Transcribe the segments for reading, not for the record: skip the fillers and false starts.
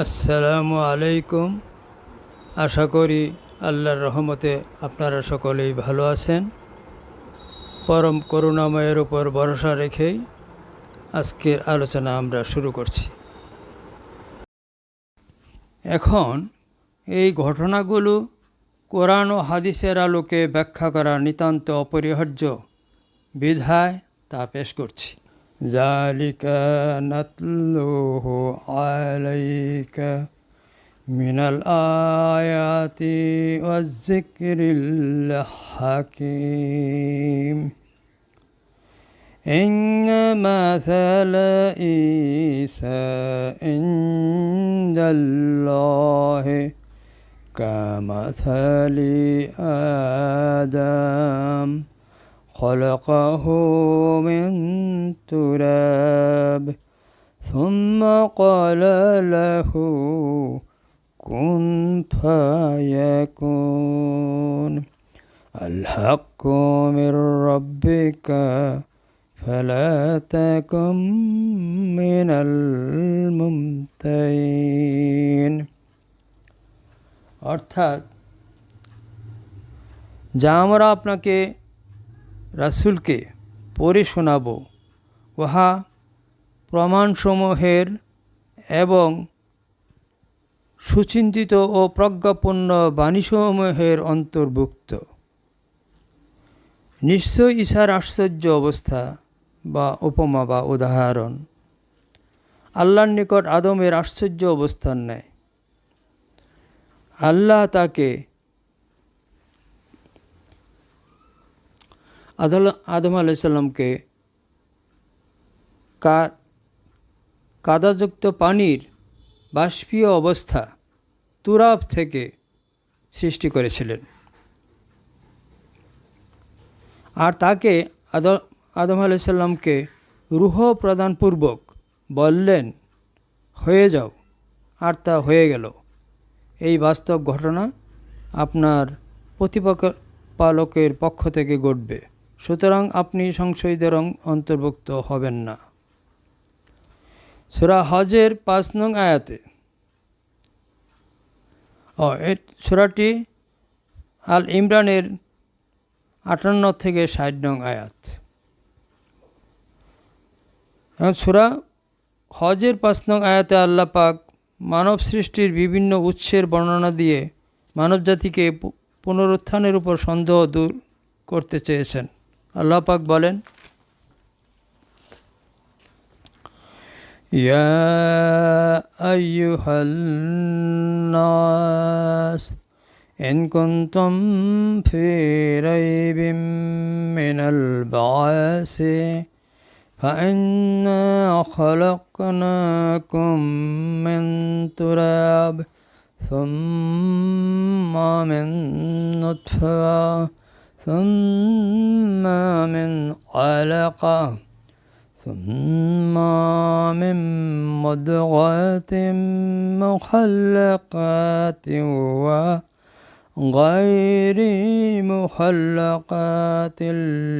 আসসালামু আলাইকুম। আশা করি আল্লাহর রহমতে আপনারা সকলেই ভালো আছেন। পরম করুণাময়ের উপর ভরসা রেখেই আজকের আলোচনা আমরা শুরু করছি। এখন এই ঘটনাগুলো কোরআন ও হাদিসের আলোকে ব্যাখ্যা করা নিতান্ত অপরিহার্য বিধায় তা পেশ করছি। যালিকা নাতলুহু আলাইকা মিনাল আয়াতি ওয়াজ যিকরিল হাকীম ইন্না মাসালা ঈসা ইনদাল্লাহি কামাসালি আদম خلقه من تراب ثم قال له كن فيكون الحق من ربك فلا تكن من الممترين। অর্থাৎ যা আমরা আপনাকে রাসূলকে পড়ে শোনাব উহা প্রমাণসমূহের এবং সুচিন্তিত ও প্রজ্ঞাপন্ন বাণীসমূহের অন্তর্ভুক্ত। নিশ্চয় ঈসার আশ্চর্য অবস্থা বা উপমা বা উদাহরণ আল্লাহর নিকট আদমের আশ্চর্য অবস্থান নেয়। আল্লাহ তাকে আদম আলাইসাল্লামকে কাদাযুক্ত পানির বাষ্পীয় অবস্থা তুরাব থেকে সৃষ্টি করেছিলেন, আর তাকে আদম আলাইসাল্লামকে রূহ প্রদানপূর্বক বললেন হয়ে যাও, আর তা হয়ে গেল। এই বাস্তব ঘটনা আপনার প্রতিপালকের পক্ষ থেকে ঘটবে, সুতরাং আপনি সংশয়ীদের অন্তর্ভুক্ত হবেন না। সূরা হজের ৫ নং আয়াতে সূরাটি আল ইমরানের ৫৮ থেকে ৬০ নং আয়াত। সূরা হজের ৫ নং আয়াতে আল্লাহ পাক মানব সৃষ্টির বিভিন্ন উৎসের বর্ণনা দিয়ে মানবজাতিকে পুনরুত্থানের উপর সন্দেহ দূর করতে চেয়েছেন। আল্লাহ পাক বলেন, ইয়া আইয়ুহান নাস ইন কুনতুম ফি রাইবিম মিনাল বা'সি ফাইন্না খালাকনাকুম মিন তুরাব সুম্মা মিন নুতফা ثم من علقة ثم من مضغة مخلقات وغير مخلقات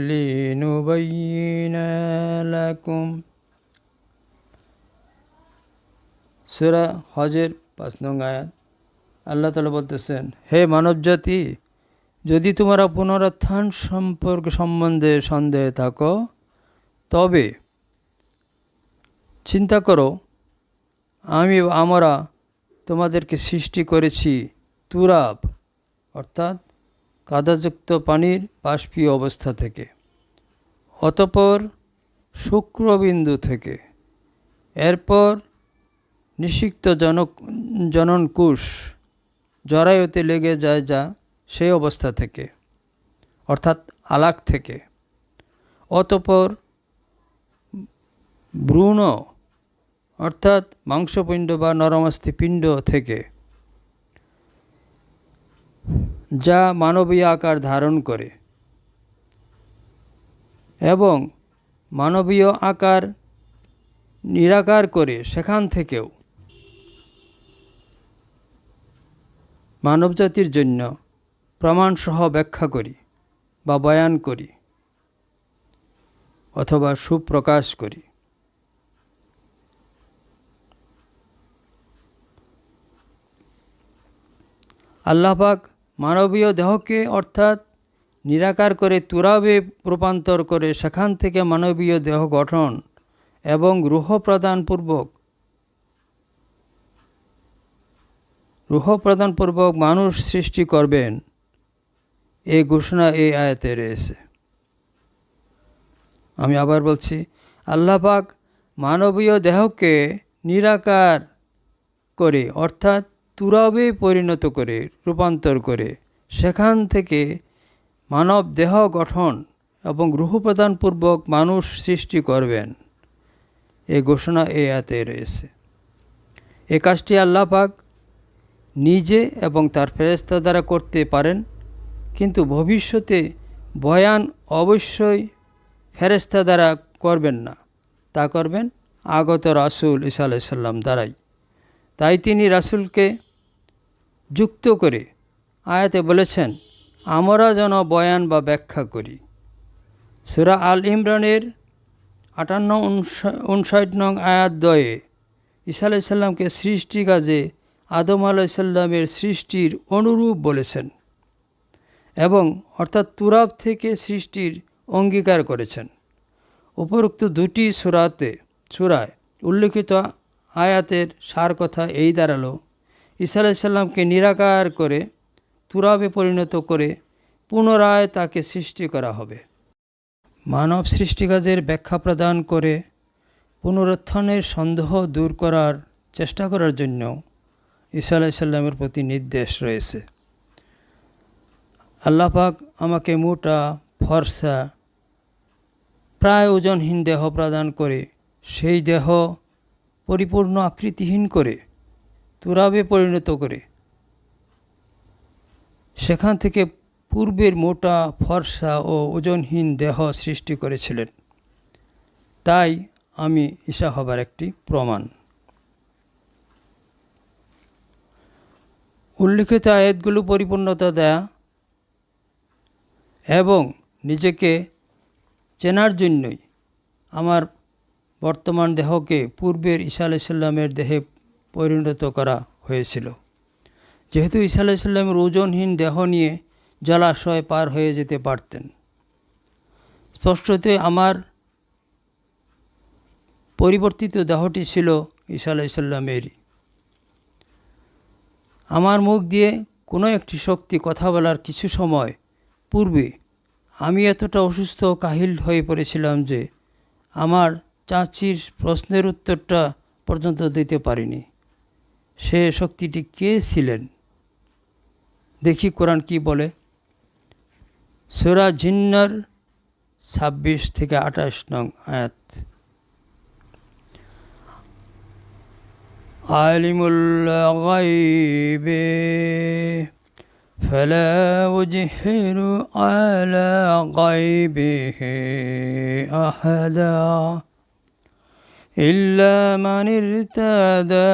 لنبين لكم। সূরা হজের ৫ নং আয়াত। আল্লাহ তাআলা বলতেছেন, হে মানবজাতি, যদি তোমরা পুনরুত্থান সম্বন্ধে সন্দেহে থাকো তবে চিন্তা করো, আমরা তোমাদেরকে সৃষ্টি করেছি তুরাব অর্থাৎ কাদাযুক্ত পানির বাষ্পীয় অবস্থা থেকে, অতঃপর শুক্রবিন্দু থেকে, এরপর নিষিক্ত জননকোষ জরায়ুতে লেগে যায় যা সেই অবস্থা থেকে অর্থাৎ আলাক থেকে, অতঃপর ভ্রূণ অর্থাৎ মাংসপিণ্ড বা নরমাস্থিপিণ্ড থেকে, যা মানবীয় আকার ধারণ করে এবং মানবীয় আকার নিরাকার করে সেখান থেকেও মানবজাতির জন্য প্রমাণসহ ব্যাখ্যা করি বা বয়ান করি অথবা সুপ্রকাশ করি। আল্লাহ পাক মানবীয় দেহকে অর্থাৎ নিরাকার করে তুরাবে রূপান্তর করে সেখান থেকে মানবীয় দেহ গঠন এবং রূহ প্রদানপূর্বক মানুষ সৃষ্টি করবেন, এই ঘোষণা এই আয়াতে রয়েছে। আমি আবার বলছি, আল্লাহ পাক মানবীয় দেহকে নিরাকার করে অর্থাৎ তুরাবে পরিণত করে রূপান্তর করে সেখান থেকে মানব দেহ গঠন এবং রূহ প্রদানপূর্বক মানুষ সৃষ্টি করবেন, এই ঘোষণা এই আয়াতে রয়েছে। এই কাজটি আল্লাহ পাক নিজে এবং তার ফেরেশতা দ্বারা করতে পারেন, কিন্তু ভবিষ্যতে বয়ান অবশ্যই ফেরেশতা দ্বারা করবেন না, তা করবেন আগত রাসূল ঈসা আলাইহিস সালাম দ্বারাই। তাই তিনি রাসূলকে যুক্ত করে আয়াতে বলেছেন, আমরা যেন বয়ান বা ব্যাখ্যা করি। সূরা আল ইমরানের 58-59 নং আয়াত 2-এ ঈসা আলাইহিস সালামকে সৃষ্টি কাজে আদম আলাইহিস সালামের সৃষ্টির অনুরূপ বলেছেন এবং অর্থাৎ তুরাব থেকে সৃষ্টির অঙ্গীকার করেছেন। উপরোক্ত দুটি সূরায় উল্লেখিত আয়াতের সার কথা এই দাঁড়ালো, ঈসা আলাইহিস সালামকে নিরাকার করে তুরাবে পরিণত করে পুনরায় তাকে সৃষ্টি করা হবে। মানব সৃষ্টিকাজের ব্যাখ্যা প্রদান করে পুনরুত্থানের সন্দেহ দূর করার চেষ্টা করার জন্য ঈসা আলাইহিস সালামের প্রতি নির্দেশ রয়েছে। আল্লাহ পাক আমাকে মোটা ফর্সা প্রায় ওজনহীন দেহ প্রদান করে সেই দেহ পরিপূর্ণ আকৃতিহীন করে তুরাবে পরিণত করে সেখান থেকে পূর্বের মোটা ফর্সা ও ওজনহীন দেহ সৃষ্টি করেছিলেন। তাই আমি ঈসা হবার একটি প্রমাণ। উল্লিখিত আয়াতগুলো পরিপূর্ণতা দেয়া এবং নিজেকে চেনার জন্যই আমার বর্তমান দেহকে পূর্বের ঈসা আলাইহিস সালামের দেহে পরিণত করা হয়েছিল। যেহেতু ঈসা আলাইহিস সালামের ওজনহীন দেহ নিয়ে জলাশয় পার হয়ে যেতে পারতেন, স্পষ্টতই আমার পরিবর্তিত দেহটি ছিল ঈসা আলাইহিস সালামেরই। আমার মুখ দিয়ে কোনো একটি শক্তি কথা বলার কিছু সময় পূর্বে আমি এতটা অসুস্থ কাহিল হয়ে পড়েছিলাম যে আমার চাচির প্রশ্নের উত্তরটা পর্যন্ত দিতে পারিনি। সে শক্তিটি কে ছিলেন? দেখি কোরআন কি বলে। সূরা জিন্নার 26-28 নং আয়াত। আলিমুল গায়বি ফালা ইউযহিরু আলা গায়বিহি আহাদা ইল্লা মান ইরতাদা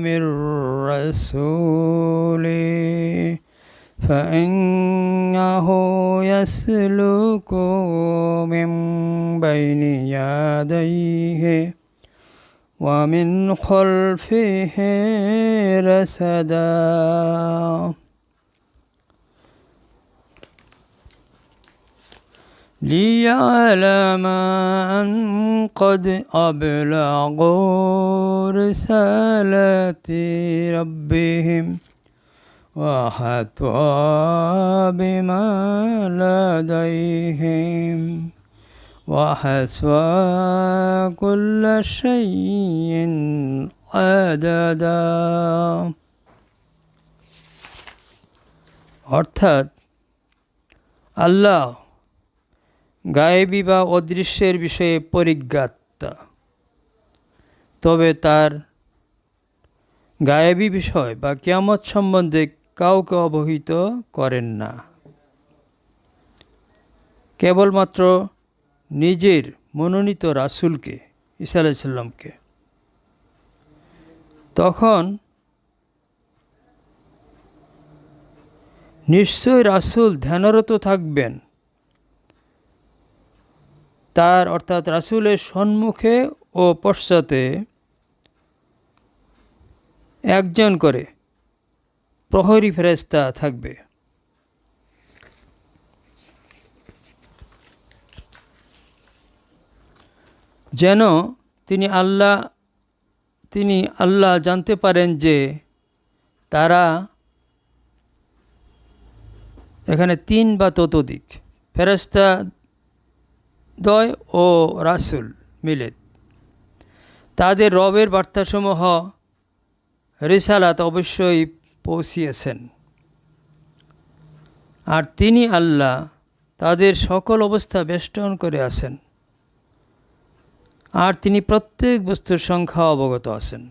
মির রাসূলিন فإنه يسلك من بين يديه ومن خلفه رصدا ليعلم أن قد أبلغوا رسالة ربهم وأحاط بما لديهم وأحصى كل شيء عددا। অর্থাৎ আল্লাহ গায়েবী বা অদৃশ্যের বিষয়ে পরিজ্ঞাতা, তবে তার গায়েবী বিষয় বা কিয়ামত সম্বন্ধে কাউকে অবহিত করেন না, কেবলমাত্র নিজের মনোনীত রাসূলকে ঈসা আলাইহিস সালামকে। তখন নিশ্চয় রাসূল ধ্যানরত থাকবেন তার অর্থাৎ রাসূলের সম্মুখে ও পশ্চাতে একজন করে প্রহরী ফেরেশতা থাকবে। যেন তিনি আল্লাহ জানতে পারেন যে তারা এখানে 3 বা ততোধিক ফেরেশতা দ্বয় ও রাসূল মিলে তাদের রবের বার্তাসমূহ রিসালাত অবশ্যই পৌঁছিয়েছেন, আর তিনি আল্লাহ তাদের সকল অবস্থা বেষ্টন করে আছেন, আর তিনি প্রত্যেক বস্তুর সংখ্যা অবগত আছেন।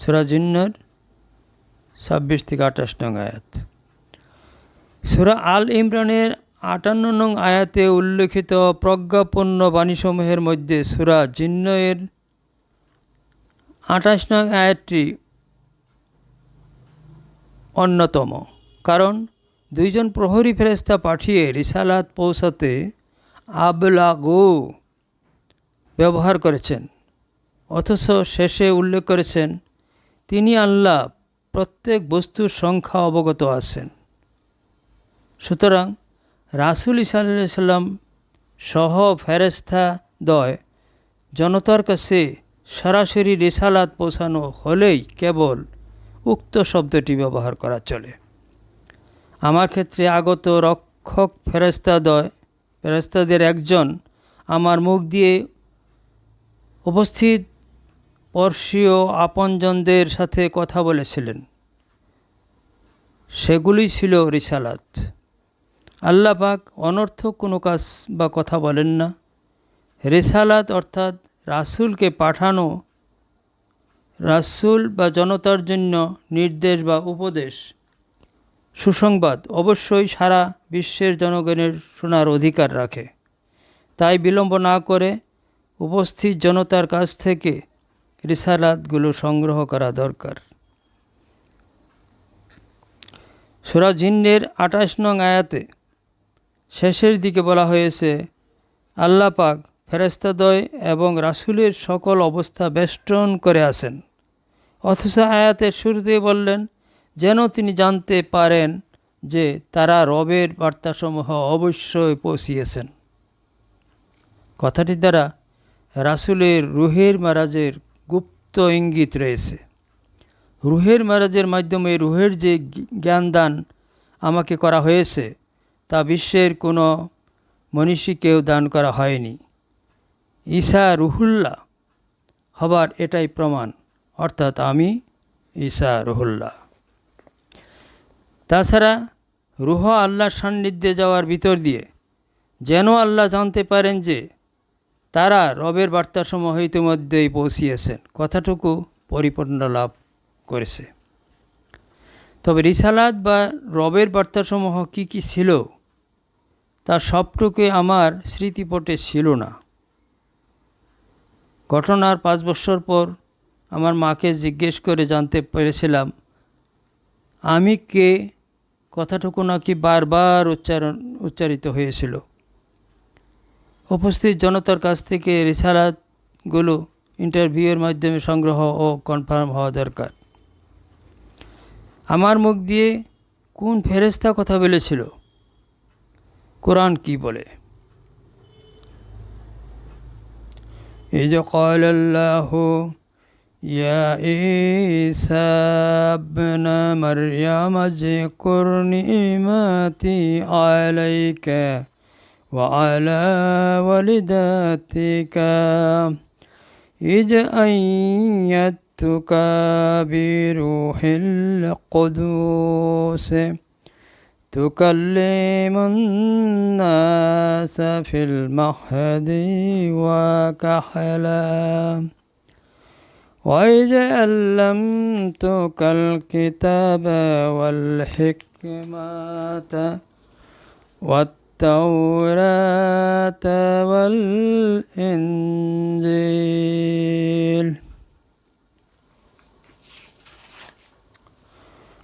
সূরা জিন্নার 26 থেকে 28 নং আয়াত। সূরা আল ইমরানের 58 নং আয়াতে উল্লেখিত প্রজ্ঞাপন্য বাণীসমূহের মধ্যে সূরা জিন্নের 28 নং আয়াতটি অন্যতম, কারণ 2 জন প্রহরী ফেরেশতা পাঠিয়ে রিসালাত পৌঁছাতে আবলাগু ব্যবহার করেছেন, অথচ শেষে উল্লেখ করেছেন তিনি আল্লাহ প্রত্যেক বস্তুর সংখ্যা অবগত আছেন। সুতরাং রাসূল সাল্লাল্লাহু আলাইহি সাল্লাম সহ ফেরেশতা দ্বয় জনতার কাছে সরাসরি রিসালাত পৌঁছানো হলেই কেবল উক্ত শব্দটি ব্যবহার করা চলে। আমার ক্ষেত্রে আগত রক্ষক ফেরেশতাদের একজন আমার মুখ দিয়ে উপস্থিত পরশীয় আপনজনদের সাথে কথা বলেছিলেন, সেগুলি ছিল রিসালাত। আল্লাহ পাক অনর্থক কোনো কাজ বা কথা বলেন না। রিসালাত অর্থাৎ রাসূলকে পাঠানো, রাসূল বা জনতার জন্য নির্দেশ বা উপদেশ, সুসংবাদ অবশ্যই সারা বিশ্বের জনগণের শোনার অধিকার রাখে। তাই বিলম্ব না করে উপস্থিত জনতার কাছ থেকে রিসালাতগুলো সংগ্রহ করা দরকার। সূরা জিন্নের 28 নং আয়াতে শেষের দিকে বলা হয়েছে আল্লাহ পাক ফেরেশতাদ্বয় এবং রাসূলের সকল অবস্থা বেষ্টন করে আছেন, অথচ আয়াতের শুরুতেই বললেন যেন তিনি জানতে পারেন যে তারা রবের বার্তাসমূহ অবশ্যই পৌঁছিয়েছেন। কথাটির দ্বারা রাসূলের রুহের মেরাজের গুপ্ত ইঙ্গিত রয়েছে। রুহের মেরাজের মাধ্যমে রুহের যে জ্ঞানদান আমাকে করা হয়েছে তা বিশ্বের কোনো মনীষীকেও দান করা হয়নি। ঈসা রুহুল্লাহ হবার এটাই প্রমাণ, অর্থাৎ আমি ঈসা রুহুল্লাহ। তাছাড়া রুহ আল্লাহর সান্নিধ্যে যাওয়ার ভিতর দিয়ে যেন আল্লাহ জানতে পারেন যে তারা রবের বার্তাসমূহ ইতিমধ্যেই পৌঁছিয়েছেন, কথাটুকু পরিপূর্ণ লাভ করেছে। তবে রিসালাত বা রবের বার্তাসমূহ কি কি ছিল তার সবটুকু আমার স্মৃতিপটে ছিল না। ঘটনার 5 বছর পর আমার মাকে জিজ্ঞেস করে জানতে পেরেছিলাম আমি কে, কথাটুকু নাকি বারবার উচ্চারিত হয়েছিল। উপস্থিত জনতার কাছ থেকে রিসালাতগুলো ইন্টারভিউয়ের মাধ্যমে সংগ্রহ ও কনফার্ম হওয়া দরকার। আমার মুখ দিয়ে কোন ফেরেশতা কথা বলেছিল, কোরআন কি বলে? إذ قال الله يا عيسى ابن مريم اذكر نعمتي عليك وعلى والدتك إذ أيدتك بروح القدس تكلم الناس في المهد وكحلا وإذ علمتك الكتاب والحكمة والتوراة والإنجيل।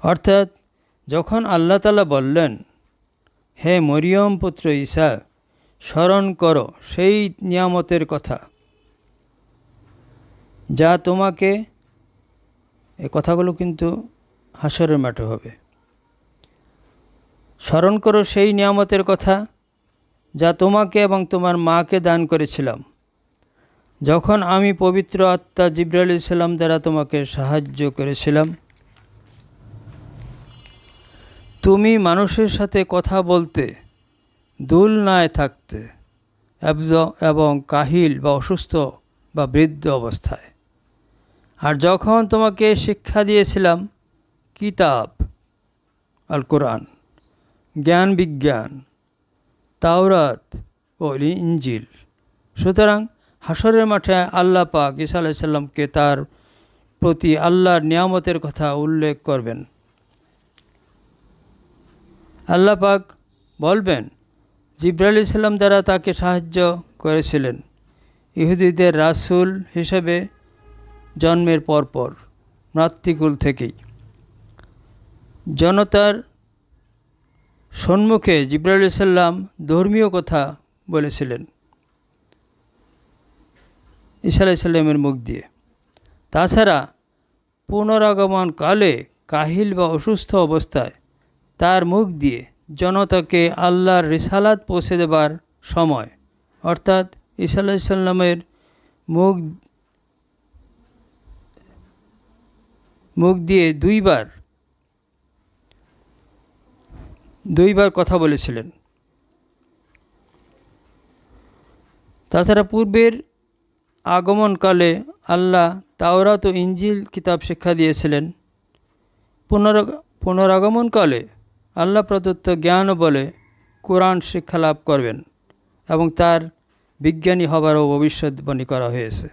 অর্থাৎ যখন আল্লাহ তাআলা বললেন হে মরিয়ম পুত্র ঈসা স্মরণ করো সেই নিয়ামতের কথা যা তোমাকে এই কথাগুলো কিন্তু হাসরের মাঠে হবে। স্মরণ করো সেই নিয়ামতের কথা যা তোমাকে এবং তোমার মাকে দান করেছিলাম, যখন আমি পবিত্র আত্মা জিবরাইল আলাইহিস সালাম দ্বারা তোমাকে সাহায্য করেছিলাম। তুমি মানুষের সাথে কথা বলতে, দুলনায় থাকতে এবং কাহিল বা অসুস্থ বা বৃদ্ধ অবস্থায়। আর যখন তোমাকে শিক্ষা দিয়েছিলাম কিতাব আল কোরআন, জ্ঞান বিজ্ঞান, তাওরাত ও ইনজিল। সুতরাং হাসরের মাঠে আল্লাহ পাক ঈসা আলাইহিস সালামকে তার প্রতি আল্লাহর নিয়ামতের কথা উল্লেখ করবেন। আল্লাহ পাক বলবেন, জিবরাইল আলাইহিস সালাম দ্বারা তাকে সাহায্য করেছিলেন ইহুদিদের রাসূল হিসেবে জন্মের পরপর মাতৃকুল থেকেই। জনতার সম্মুখে জিবরাইল আলাইহিস সালাম ধর্মীয় কথা বলেছিলেন ঈসা আলাইহিস সালামের মুখ দিয়ে। তাছাড়া পুনরাগমন কালে কাহিল বা অসুস্থ অবস্থায় তার মুখ দিয়ে জনতাকে আল্লাহর রিসালাত পৌঁছে দেবার সময়, অর্থাৎ ঈসা আলাইহিস সালামের মুখ দিয়ে দুইবার কথা বলেছিলেন। তাছাড়া পূর্বের আগমনকালে আল্লাহ তাওরাত ও ইনজিল কিতাব শিক্ষা দিয়েছিলেন। পুনরাগমনকালে আল্লাহ প্রদত্ত জ্ঞান বলে কোরআন শিক্ষা লাভ করবেন এবং তার বিজ্ঞানী হবারও ভবিষ্যৎবাণী করা হয়েছে।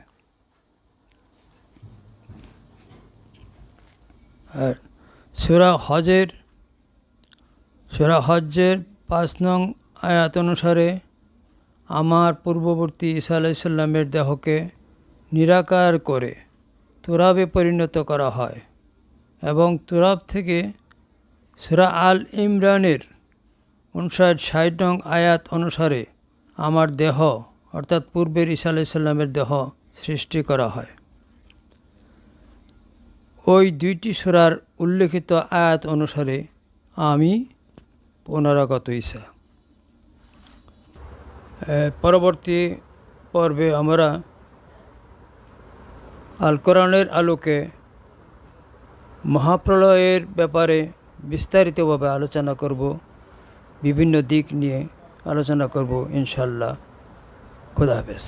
আর সূরা হজ্জের 5 নং আয়াত অনুসারে আমার পূর্ববর্তী ঈসা আলাইহিস সালামের দেহকে নিরাকার করে তুরাবে পরিণত করা হয় এবং তুরাব থেকে সূরা আল ইমরানের 59-60 নং আয়াত অনুসারে আমার দেহ, অর্থাৎ পূর্বের ঈসা আলাইহিস সালামের দেহ সৃষ্টি করা হয়। ওই দুইটি সূরার উল্লেখিত আয়াত অনুসারে আমি পুনরাগত ঈসা। পরবর্তী পর্বে আমরা আল কোরআনের আলোকে মহাপ্রলয়ের ব্যাপারে বিস্তারিতভাবে আলোচনা করব, বিভিন্ন দিক নিয়ে আলোচনা করব ইনশাআল্লাহ। খোদা হাফেজ।